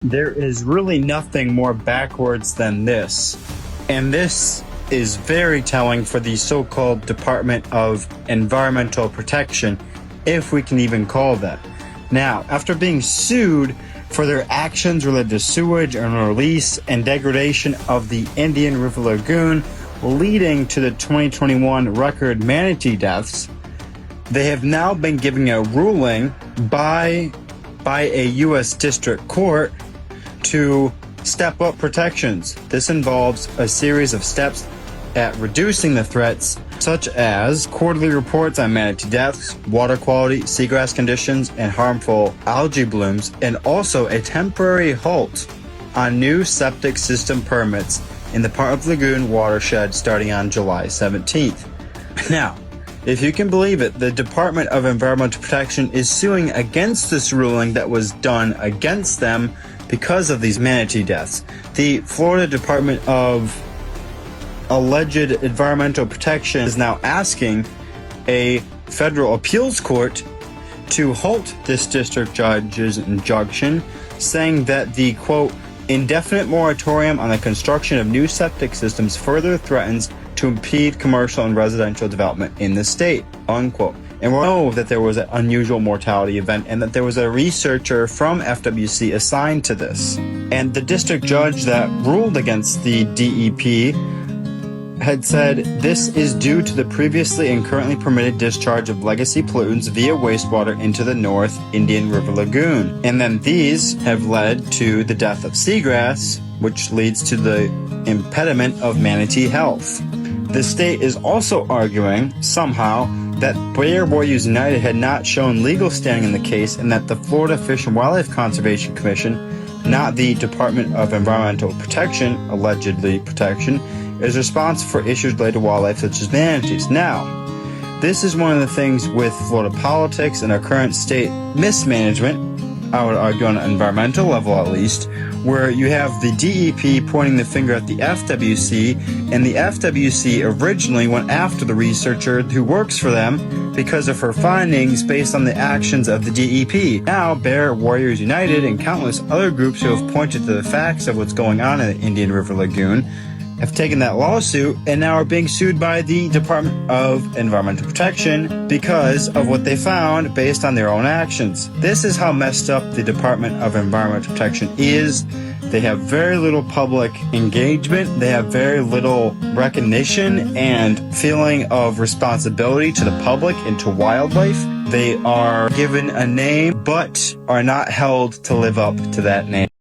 There is really nothing more backwards than this. And this is very telling for the so-called Department of Environmental Protection, if we can even call that. Now, after being sued for their actions related to sewage and release and degradation of the Indian River Lagoon, leading to the 2021 record manatee deaths, they have now been given a ruling by a U.S. District Court to step up protections. This involves a series of steps at reducing the threats, such as quarterly reports on manatee deaths, water quality, seagrass conditions, and harmful algae blooms, and also a temporary halt on new septic system permits in the part of Lagoon watershed starting on July 17th. Now, if you can believe it, the Department of Environmental Protection is suing against this ruling that was done against them because of these manatee deaths. The Florida Department of Alleged Environmental Protection is now asking a federal appeals court to halt this district judge's injunction, saying that the, quote, indefinite moratorium on the construction of new septic systems further threatens to impede commercial and residential development in the state, unquote. And we know that there was an unusual mortality event and that there was a researcher from FWC assigned to this. And the district judge that ruled against the DEP had said this is due to the previously and currently permitted discharge of legacy pollutants via wastewater into the North Indian River Lagoon. And then these have led to the death of seagrass, which leads to the impediment of manatee health. The state is also arguing, somehow, that Bear Warriors United had not shown legal standing in the case and that the Florida Fish and Wildlife Conservation Commission, not the Department of Environmental Protection, allegedly protection, is responsible for issues related to wildlife such as manatees. Now, this is one of the things with Florida politics and our current state mismanagement, I would argue on an environmental level at least, where you have the DEP pointing the finger at the FWC, and the FWC originally went after the researcher who works for them because of her findings based on the actions of the DEP. Now, Bear Warriors United and countless other groups who have pointed to the facts of what's going on in the Indian River Lagoon have taken that lawsuit and now are being sued by the Department of Environmental Protection because of what they found based on their own actions. This is how messed up the Department of Environmental Protection is. They have very little public engagement. They have very little recognition and feeling of responsibility to the public and to wildlife. They are given a name but are not held to live up to that name.